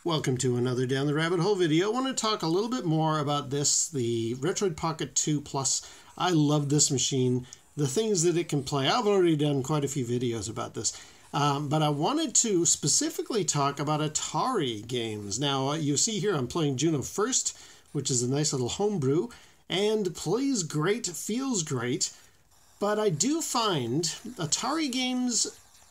Welcome to another Down the Rabbit Hole video. I want to talk a little bit more about this, the Retroid Pocket 2 Plus. I love this machine. The things that it can play, I've already done quite a few videos about this. But I wanted to specifically talk about Atari games. Now, you see here I'm playing Juno First, which is a nice little homebrew, and plays great, feels great. But I do find Atari games,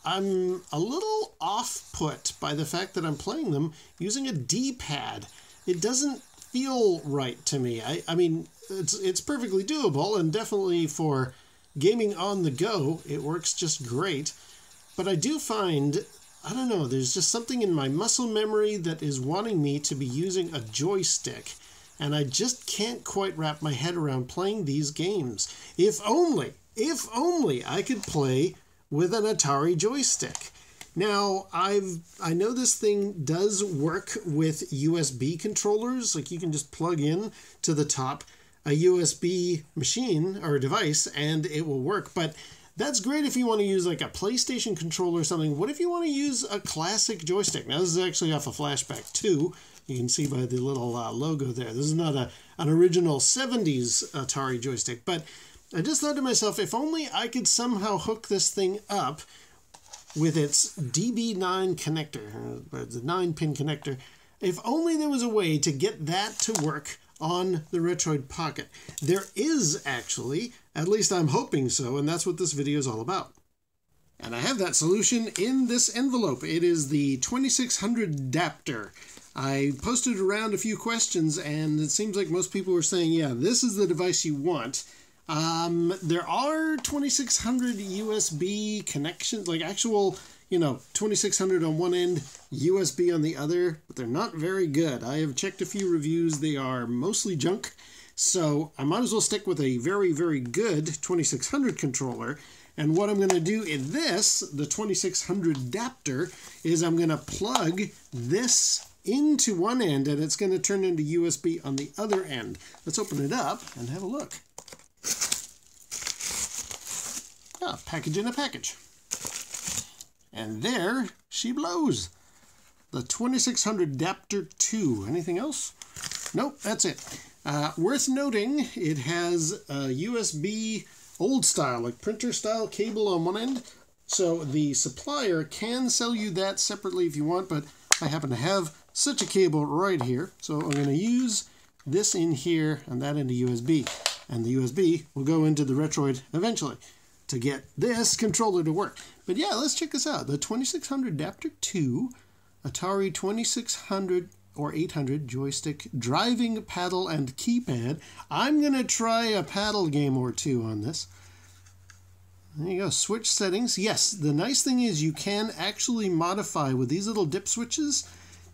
I'm a little off-put by the fact that I'm playing them using a D-pad. It doesn't feel right to me. I mean, it's perfectly doable, and definitely for gaming on the go, it works just great. But I do find, I don't know, there's just something in my muscle memory that is wanting me to be using a joystick. And I just can't quite wrap my head around playing these games. If only I could play with an Atari joystick. Now, I know this thing does work with USB controllers. Like, you can just plug in to the top a USB machine or device and it will work. But that's great if you want to use like a PlayStation controller or something. What if you want to use a classic joystick? Now, this is actually off a Flashback 2. You can see by the little logo there. This is not an original 70s Atari joystick, but I just thought to myself, if only I could somehow hook this thing up with its DB9 connector, the 9-pin connector. If only there was a way to get that to work on the Retroid Pocket. There is actually, at least I'm hoping so, and that's what this video is all about. And I have that solution in this envelope. It is the 2600daptor. I posted around a few questions, and it seems like most people were saying, yeah, this is the device you want. There are 2600 USB connections, like actual, 2600 on one end, USB on the other, but they're not very good. I have checked a few reviews. They are mostly junk. So I might as well stick with a very, very good 2600 controller. And what I'm going to do in this, the 2600daptor, is I'm going to plug this into one end and it's going to turn into USB on the other end. Let's open it up and have a look. Ah, package in a package. And there she blows. The 2600daptor 2. Anything else? Nope, that's it. Worth noting, it has a USB old style, like printer style cable on one end. So the supplier can sell you that separately if you want, but I happen to have such a cable right here. So I'm going to use this in here and that into USB. And the USB will go into the Retroid eventually to get this controller to work. But yeah, let's check this out. The 2600daptor 2 Atari 2600 or 800 joystick, driving paddle and keypad. I'm going to try a paddle game or two on this. There you go, switch settings. Yes, the nice thing is you can actually modify with these little dip switches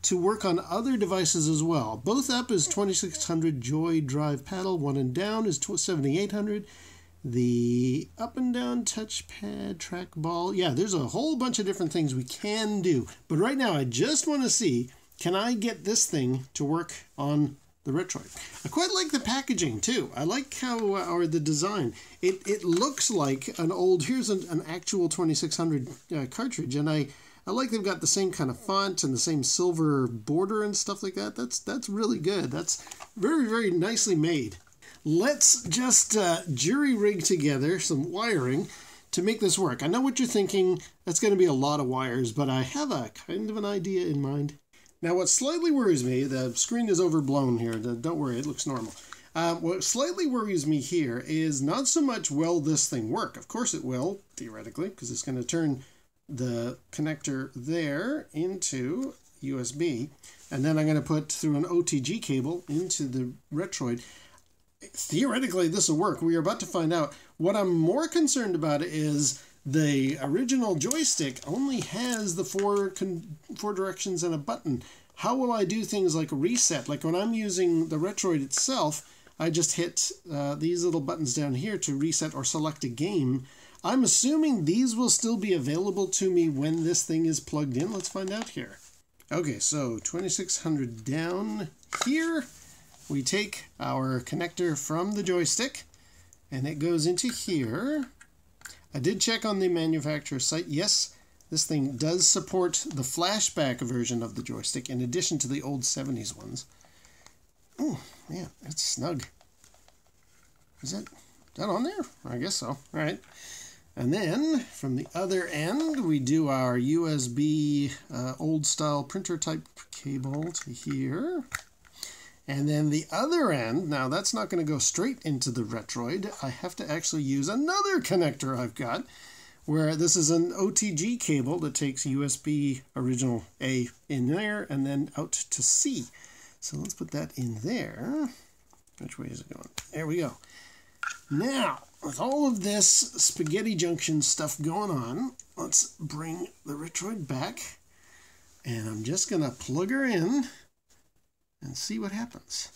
to work on other devices as well. Both up is 2600 joy drive paddle, one and down is 7800. The up and down touchpad, trackball. Yeah, there's a whole bunch of different things we can do. But right now I just want to see, can I get this thing to work on the Retroid? I quite like the packaging too. I like how, or the design. It looks like an old, here's an actual 2600 cartridge, and I like they've got the same kind of font and the same silver border and stuff like that. That's really good. That's very, very nicely made. Let's just jury-rig together some wiring to make this work. I know what you're thinking. That's going to be a lot of wires, but I have a kind of an idea in mind. Now, what slightly worries me, the screen is overblown here. Don't worry, it looks normal. What slightly worries me here is not so much will this thing work. Of course it will, theoretically, because it's going to turn the connector there into USB, and then I'm going to put through an OTG cable into the Retroid. Theoretically, this will work. We are about to find out. What I'm more concerned about is the original joystick only has the four directions and a button. How will I do things like reset? Like when I'm using the Retroid itself, I just hit these little buttons down here to reset or select a game. I'm assuming these will still be available to me when this thing is plugged in. Let's find out here. Okay, so 2600 down here. We take our connector from the joystick and it goes into here. I did check on the manufacturer's site. Yes, This thing does support the flashback version of the joystick in addition to the old 70s ones. Oh, man, it's snug. Is that on there? I guess so. All right. And then from the other end, we do our USB old-style printer-type cable to here. And then the other end, now that's not going to go straight into the Retroid. I have to actually use another connector I've got, where this is an OTG cable that takes USB original A in there and then out to C. So let's put that in there. Which way is it going? There we go. Now, with all of this spaghetti junction stuff going on, let's bring the Retroid back. And I'm just going to plug her in and see what happens.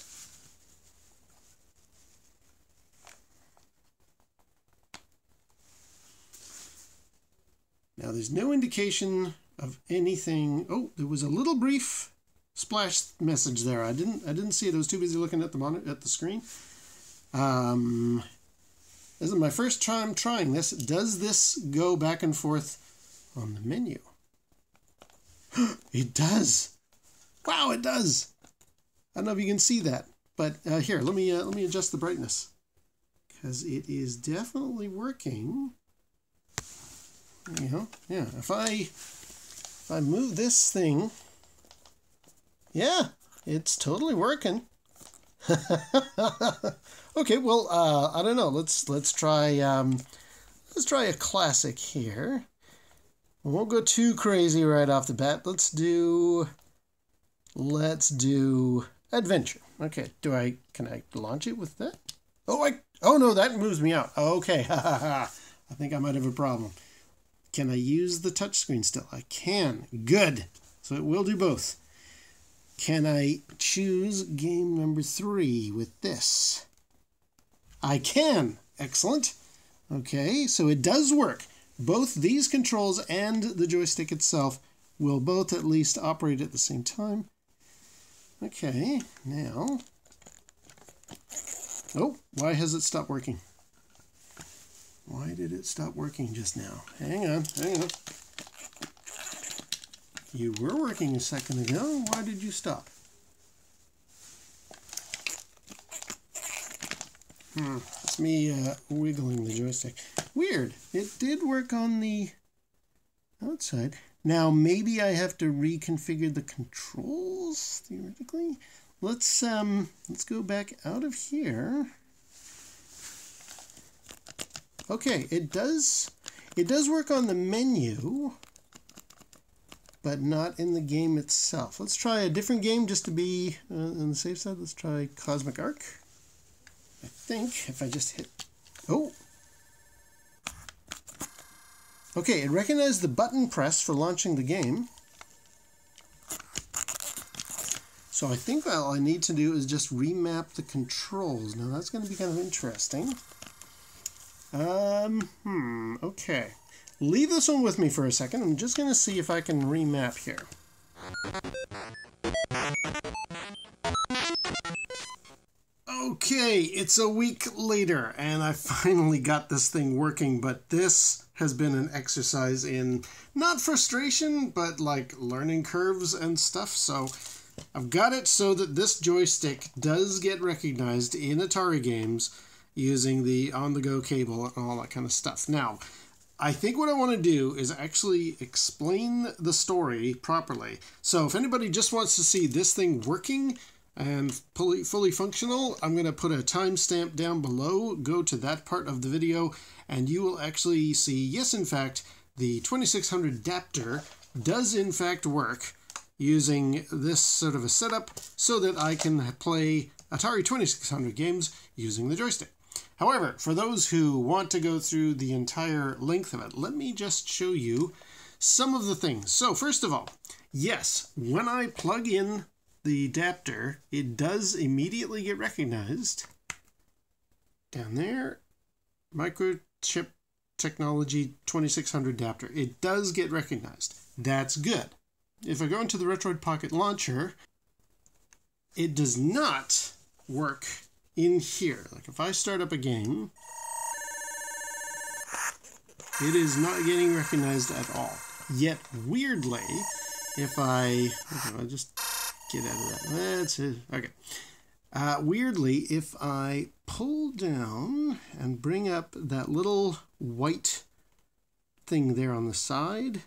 Now, there's no indication of anything. Oh, there was a little brief splash message there. I didn't see it. I was too busy looking at the monitor, at the screen. This is my first time trying this. Does this go back and forth on the menu? It does. Wow, it does. I don't know if you can see that, but here, let me adjust the brightness, because it is definitely working. There you go. Yeah, if I move this thing, yeah, it's totally working. Okay, well, I don't know. Let's try a classic here. We won't go too crazy right off the bat. Let's do adventure. Okay, can I launch it with that? Oh no, that moves me out. Okay, I think I might have a problem. Can I use the touchscreen still? I can. Good. So it will do both. Can I choose game number 3 with this? I can. Excellent. Okay, so it does work. Both these controls and the joystick itself will both at least operate at the same time. Okay, now... Oh, why has it stopped working? Why did it stop working just now? Hang on. You were working a second ago. Why did you stop? It's me wiggling the joystick. Weird. It did work on the outside. Now maybe I have to reconfigure the controls theoretically. Let's go back out of here. Okay, it does work on the menu, but not in the game itself. Let's try a different game just to be on the safe side. Let's try Cosmic Arc. I think if I just hit... Oh! Okay, it recognized the button press for launching the game. So I think all I need to do is just remap the controls. Now that's going to be kind of interesting. Okay. Leave this one with me for a second. I'm just going to see if I can remap here. Okay, it's a week later, and I finally got this thing working, but this has been an exercise in, not frustration, but like learning curves and stuff, so I've got it so that this joystick does get recognized in Atari games using the on-the-go cable and all that kind of stuff. Now, I think what I want to do is actually explain the story properly. So if anybody just wants to see this thing working and fully functional, I'm going to put a timestamp down below. Go to that part of the video, and you will actually see, yes, in fact, the 2600daptor does in fact work using this sort of a setup so that I can play Atari 2600 games using the joystick. However, for those who want to go through the entire length of it, let me just show you some of the things. So first of all, yes, when I plug in the adapter, it does immediately get recognized. Down there, microchip technology 2600 adapter. It does get recognized. That's good. If I go into the Retroid Pocket launcher, it does not work in here. Like if I start up a game, it is not getting recognized at all. Yet weirdly, if I... Okay, I'll just get out of that. That's it. Okay. Weirdly, if I pull down and bring up that little white thing there on the side,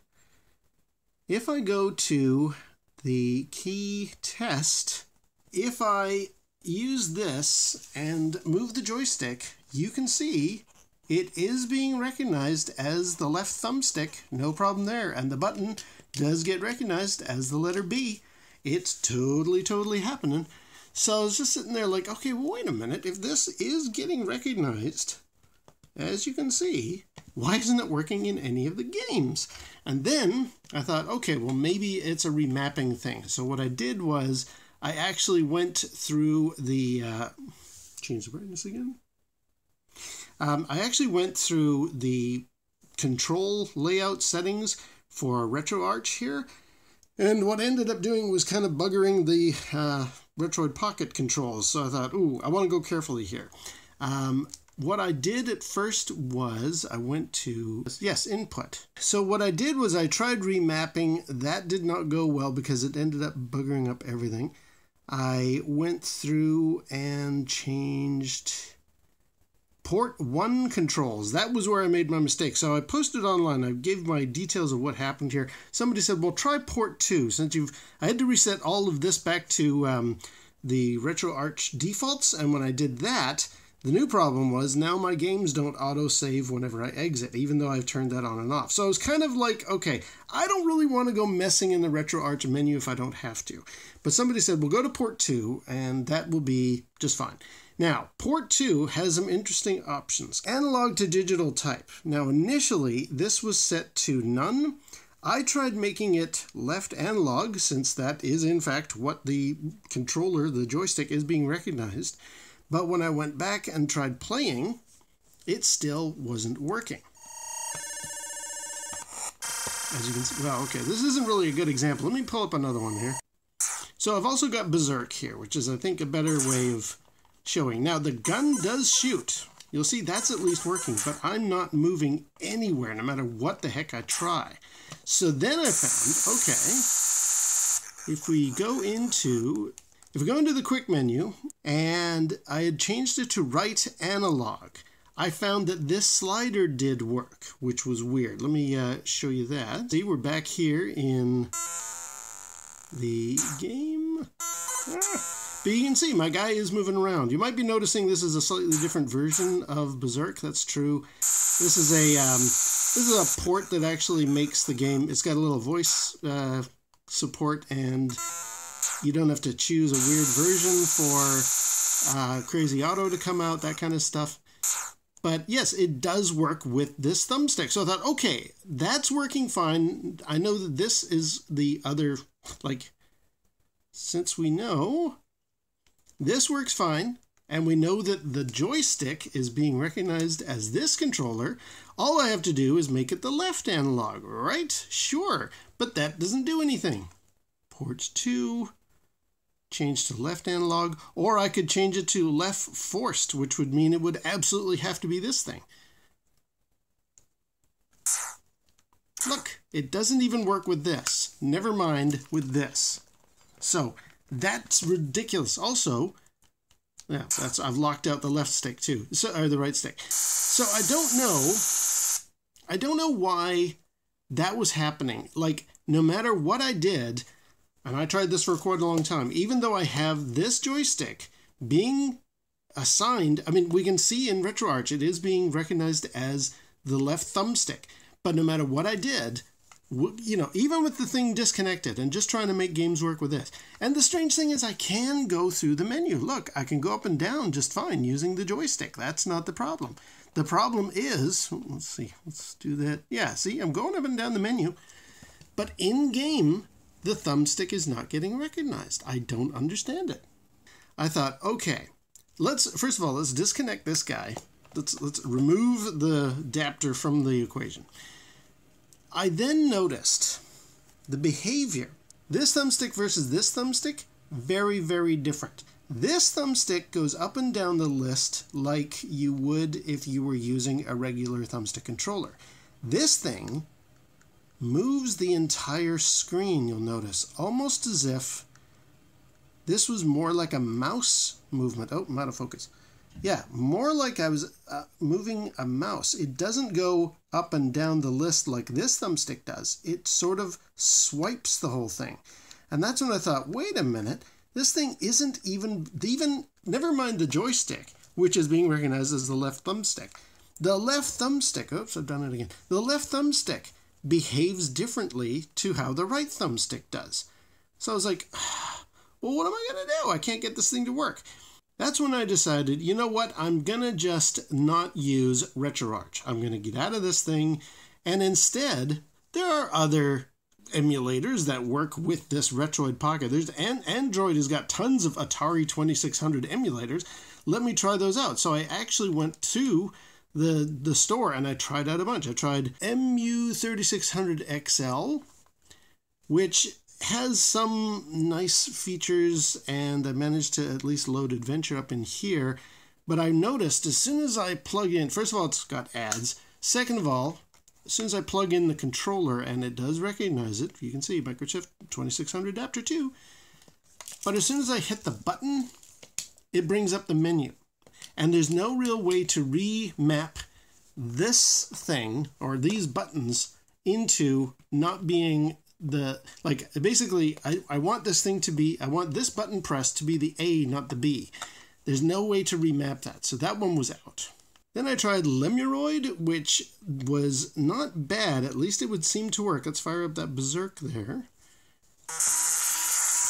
if I go to the key test, if I use this and move the joystick, you can see it is being recognized as the left thumbstick, no problem there. And the button does get recognized as the letter B. It's totally happening. So I was just sitting there like, okay, well, wait a minute. If this is getting recognized, as you can see, why isn't it working in any of the games? And then I thought, okay, well, maybe it's a remapping thing. So what I did was I actually went through the... change the brightness again. I actually went through the control layout settings for RetroArch here. And what I ended up doing was kind of buggering the Retroid Pocket controls. So I thought, ooh, I want to go carefully here. What I did at first was I went to, yes, input. So what I did was I tried remapping. That did not go well because it ended up buggering up everything. I went through and changed port 1 controls. That was where I made my mistake. So I posted online. I gave my details of what happened here. Somebody said, well, try port 2. Since I had to reset all of this back to the RetroArch defaults. And when I did that, the new problem was now my games don't auto-save whenever I exit, even though I've turned that on and off. So I was kind of like, okay, I don't really want to go messing in the RetroArch menu if I don't have to. But somebody said, well, go to port 2, and that will be just fine. Now, port 2 has some interesting options. Analog to digital type. Now, initially, this was set to none. I tried making it left analog, since that is, in fact, what the controller, the joystick, is being recognized. But when I went back and tried playing, it still wasn't working. As you can see, well, okay, this isn't really a good example. Let me pull up another one here. So I've also got Berserk here, which is, I think, a better way of showing. Now, the gun does shoot. You'll see that's at least working, but I'm not moving anywhere, no matter what the heck I try. So then I found, okay, if we go into the quick menu, and I had changed it to right analog, I found that this slider did work, which was weird. Let me show you that. See, we're back here in the game. But you can see my guy is moving around. You might be noticing this is a slightly different version of Berserk. That's true. This is a port that actually makes the game. It's got a little voice support, and you don't have to choose a weird version for Crazy Auto to come out, that kind of stuff. But yes, it does work with this thumbstick. So I thought, okay, that's working fine. I know that this is the other, like, since we know this works fine, and we know that the joystick is being recognized as this controller, all I have to do is make it the left analog, right? Sure, but that doesn't do anything. Port 2, change to left analog, or I could change it to left forced, which would mean it would absolutely have to be this thing. Look, it doesn't even work with this. Never mind with this. So that's ridiculous. Also, yeah, I've locked out the left stick too, or the right stick. So I don't know why that was happening. Like, no matter what I did, and I tried this for quite a long time, even though I have this joystick being assigned, I mean, we can see in RetroArch, it is being recognized as the left thumbstick. But no matter what I did, you know, even with the thing disconnected and just trying to make games work with this. And the strange thing is I can go through the menu. Look, I can go up and down just fine using the joystick. That's not the problem. The problem is, let's see, let's do that. Yeah, see, I'm going up and down the menu. But in-game, the thumbstick is not getting recognized. I don't understand it. I thought, okay, first of all, let's disconnect this guy. Let's remove the adapter from the equation. I then noticed the behavior. This thumbstick versus this thumbstick, very, very different. This thumbstick goes up and down the list like you would if you were using a regular thumbstick controller. This thing moves the entire screen, you'll notice. Almost as if this was more like a mouse movement. Oh, I'm out of focus. Yeah, more like I was moving a mouse. It doesn't go up and down the list like this thumbstick does. It sort of swipes the whole thing. And that's when I thought, wait a minute, this thing isn't even, never mind the joystick, which is being recognized as the left thumbstick. The left thumbstick, oops, I've done it again. The left thumbstick behaves differently to how the right thumbstick does. So I was like, well, what am I going to do? I can't get this thing to work. That's when I decided, you know what, I'm going to just not use RetroArch. I'm going to get out of this thing, and instead, there are other emulators that work with this Retroid Pocket. Android has got tons of Atari 2600 emulators. Let me try those out. So I actually went to the store, and I tried out a bunch. I tried MU3600XL, which has some nice features, and I managed to at least load Adventure up in here. But I noticed as soon as I plug in, first of all, it's got ads. Second of all, as soon as I plug in the controller, and it does recognize it, you can see microchip 2600daptor 2. But as soon as I hit the button, it brings up the menu. And there's no real way to remap this thing, or these buttons, into not being the, like, basically, I want this thing to be, I want this button pressed to be the A, not the B. There's no way to remap that, so that one was out. Then I tried Lemuroid, which was not bad. At least it would seem to work. Let's fire up that Berserk there.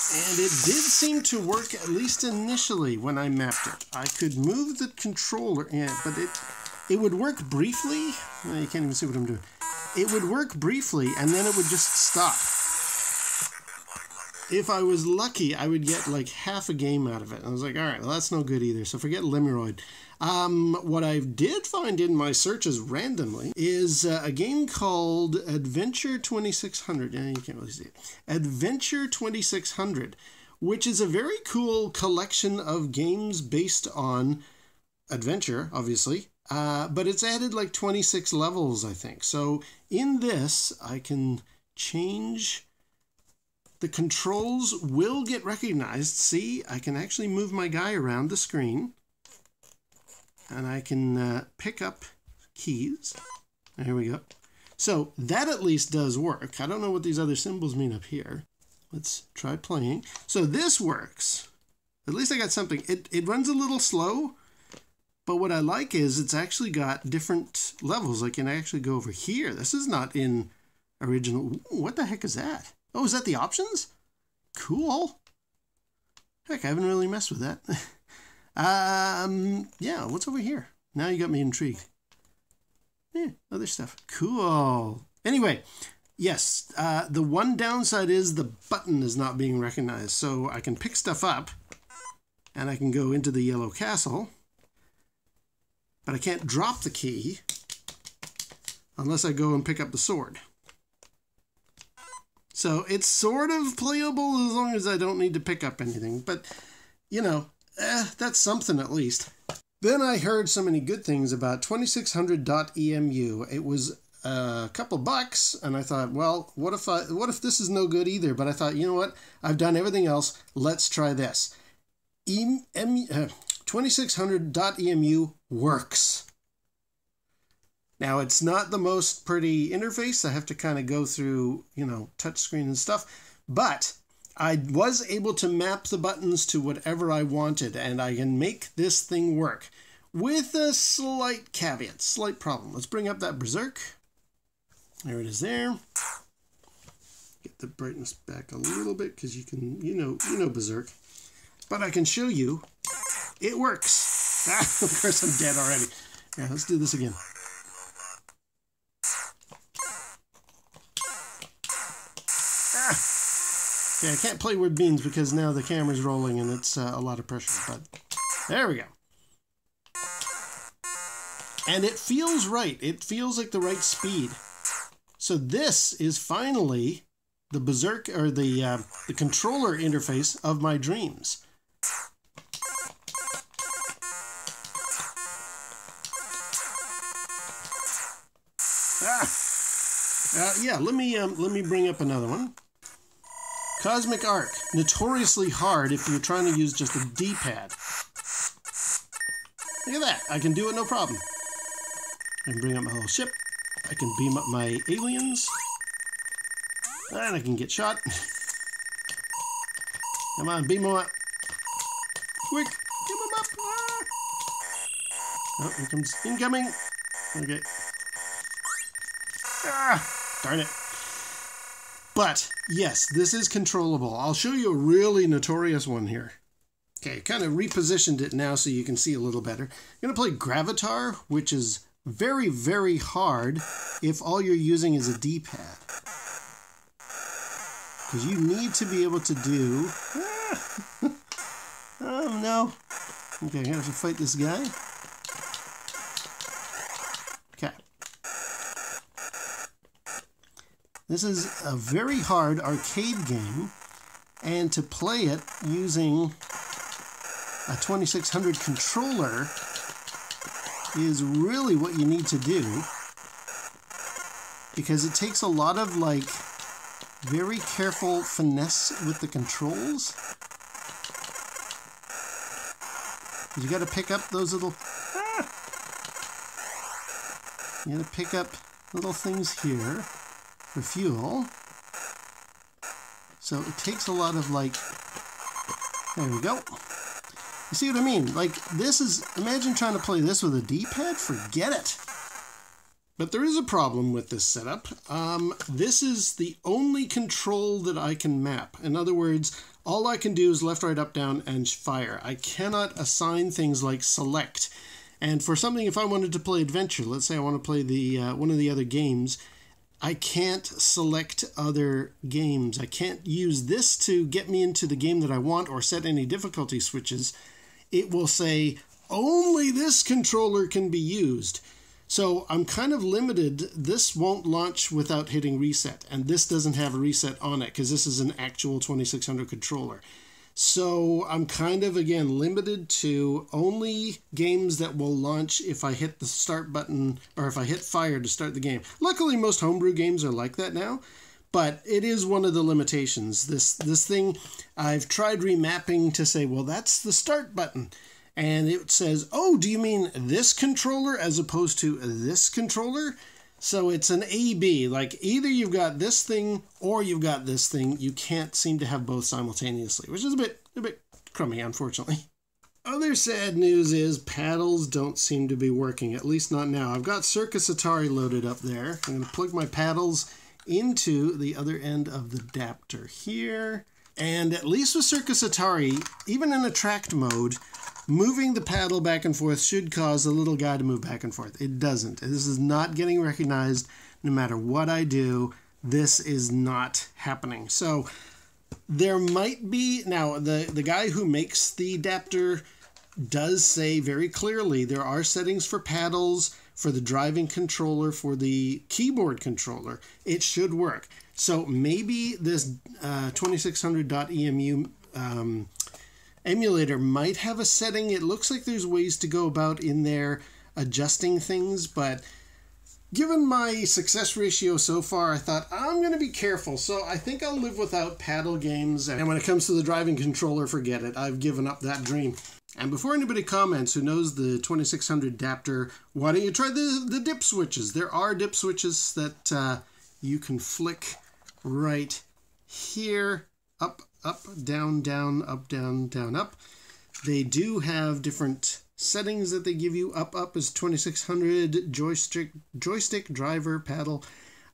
And it did seem to work, at least initially, when I mapped it. I could move the controller, but it would work briefly. Oh, you can't even see what I'm doing. It would work briefly, and then it would just stop. If I was lucky, I would get like half a game out of it. And I was like, all right, well, that's no good either, so forget Lemuroid. What I did find in my searches randomly is a game called Adventure 2600. Yeah, you can't really see it. Adventure 2600, which is a very cool collection of games based on adventure, obviously. But it's added like 26 levels, I think. So in this, I can change. The controls will get recognized. See, I can actually move my guy around the screen. And I can pick up keys. There we go. So that at least does work. I don't know what these other symbols mean up here. Let's try playing. So this works. At least I got something. It runs a little slow. But what I like is it's actually got different levels. I can actually go over here. This is not in original. Ooh, what the heck is that? Oh, is that the options? Cool. Heck, I haven't really messed with that. Yeah, what's over here? Now you got me intrigued. Yeah, other stuff. Cool. Anyway, yes, the one downside is the button is not being recognized. So I can pick stuff up, and I can go into the yellow castle. But I can't drop the key unless I go and pick up the sword. So it's sort of playable as long as I don't need to pick up anything. But, you know, that's something at least. Then I heard so many good things about 2600.emu. It was a couple bucks, and I thought, well, what if this is no good either? But I thought, you know what? I've done everything else. Let's try this. 2600.emu works. Now, it's not the most pretty interface. I have to kind of go through, you know, touchscreen and stuff. But I was able to map the buttons to whatever I wanted, and I can make this thing work with a slight caveat, slight problem. Let's bring up that Berserk. There it is there. Get the brightness back a little bit because you can, you know Berserk. But I can show you it works. Of course, I'm dead already. Yeah, let's do this again. Okay, I can't play with beans because now the camera's rolling and it's a lot of pressure, but there we go. And it feels right. It feels like the right speed. So this is finally the Berserk, or the controller interface of my dreams. Yeah, let me bring up another one. Cosmic Arc, notoriously hard if you're trying to use just a D-pad. Look at that, I can do it no problem. I can bring up my whole ship. I can beam up my aliens. And I can get shot. Come on, beam them up. Quick, beam them up. Ah. Oh, here comes incoming. Okay. Ah, darn it. But, yes, this is controllable. I'll show you a really notorious one here. Okay, kind of repositioned it now so you can see a little better. I'm going to play Gravatar, which is very, very hard if all you're using is a D-pad. Because you need to be able to do... Oh, no. Okay, I'm going to have to fight this guy. Okay. This is a very hard arcade game, and to play it using a 2600 controller is really what you need to do, because it takes a lot of like very careful finesse with the controls. You got to pick up those little you got to pick up little things here for fuel. So it takes a lot of like, there we go. You see what I mean? Like, this is, imagine trying to play this with a D-pad, forget it. But there is a problem with this setup. This is the only control that I can map. In other words, all I can do is left, right, up, down, and fire. I cannot assign things like select. And for something, if I wanted to play adventure, let's say I want to play the one of the other games, I can't select other games. I can't use this to get me into the game that I want or set any difficulty switches. It will say, only this controller can be used. So I'm kind of limited. This won't launch without hitting reset, and this doesn't have a reset on it because this is an actual 2600 controller. So I'm kind of, again, limited to only games that will launch if I hit the start button or if I hit fire to start the game. Luckily, most homebrew games are like that now, but it is one of the limitations. This thing, I've tried remapping to say, well, that's the start button. And it says, oh, do you mean this controller as opposed to this controller? So it's an A-B, like either you've got this thing or you've got this thing. You can't seem to have both simultaneously, which is a bit crummy, unfortunately. Other sad news is paddles don't seem to be working, at least not now. I've got Circus Atari loaded up there. I'm going to plug my paddles into the other end of the adapter here. And at least with Circus Atari, even in attract mode, moving the paddle back and forth should cause the little guy to move back and forth. It doesn't. This is not getting recognized no matter what I do. This is not happening. So there might be, now the guy who makes the adapter does say very clearly there are settings for paddles, for the driving controller, for the keyboard controller. It should work. So maybe this 2600.emu emulator might have a setting. It looks like there's ways to go about in there adjusting things, but given my success ratio so far, I thought I'm going to be careful. So I think I'll live without paddle games. And when it comes to the driving controller, forget it. I've given up that dream. And before anybody comments who knows the 2600 adapter, why don't you try the dip switches? There are dip switches that you can flick right here. Up, up, down, down, up, down, down, up. They do have different settings that they give you. Up is 2600, joystick, driver, paddle.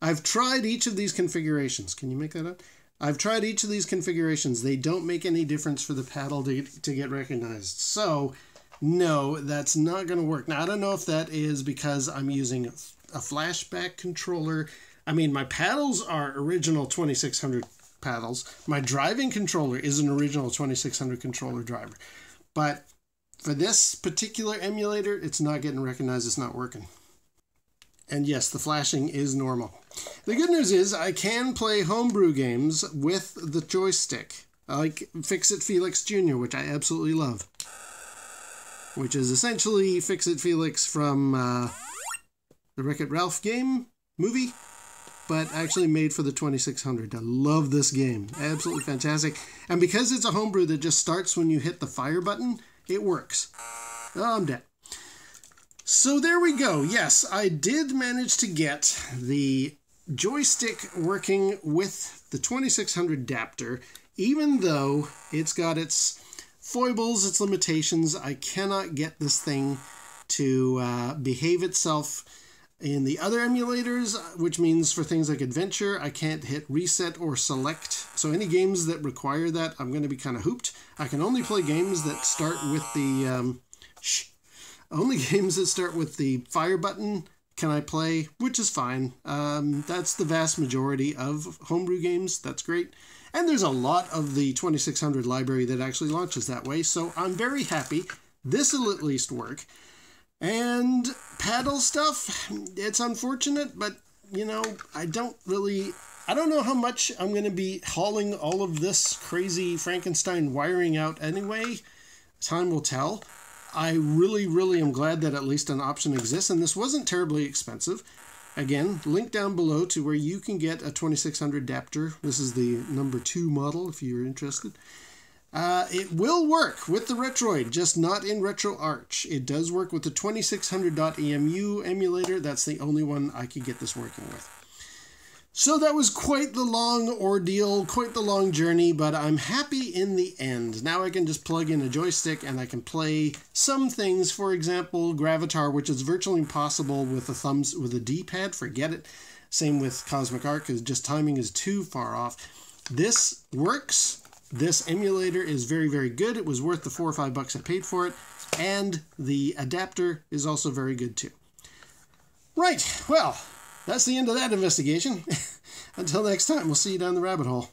I've tried each of these configurations. Can you make that up? I've tried each of these configurations. They don't make any difference for the paddle to get recognized. So, no, that's not going to work. Now, I don't know if that is because I'm using a flashback controller. I mean, my paddles are original 2600 paddles. My driving controller is an original 2600 controller driver. But for this particular emulator, it's not getting recognized. It's not working. And yes, the flashing is normal. The good news is I can play homebrew games with the joystick, like Fix-It Felix Jr., which I absolutely love. Which is essentially Fix-It Felix from the Wreck-It Ralph movie. but actually made for the 2600. I love this game. Absolutely fantastic. And because it's a homebrew that just starts when you hit the fire button, it works. Oh, I'm dead. So there we go. Yes, I did manage to get the joystick working with the 2600daptor, even though it's got its foibles, its limitations. I cannot get this thing to behave itself in the other emulators, which means for things like adventure, I can't hit reset or select. So any games that require that, I'm going to be kind of hooped. I can only play games that start with the only games that start with the fire button can I play, which is fine. That's the vast majority of homebrew games. That's great. And there's a lot of the 2600 library that actually launches that way, so I'm very happy. This will at least work. And paddle stuff, it's unfortunate, but, you know, I don't know how much I'm going to be hauling all of this crazy Frankenstein wiring out anyway. Time will tell. I really am glad that at least an option exists, and this wasn't terribly expensive. Again, link down below to where you can get a 2600daptor. This is the number 2 model if you're interested. It will work with the Retroid, just not in RetroArch. It does work with the 2600.emu emulator. That's the only one I could get this working with. So that was quite the long ordeal, quite the long journey, but I'm happy in the end. Now I can just plug in a joystick and I can play some things. For example, Gravatar, which is virtually impossible with a D-pad. Forget it. Same with Cosmic Arc, because just timing is too far off. This works. This emulator is very good. It was worth the $4 or $5 I paid for it. And the adapter is also very good too. Right, well, that's the end of that investigation. Until next time, we'll see you down the rabbit hole.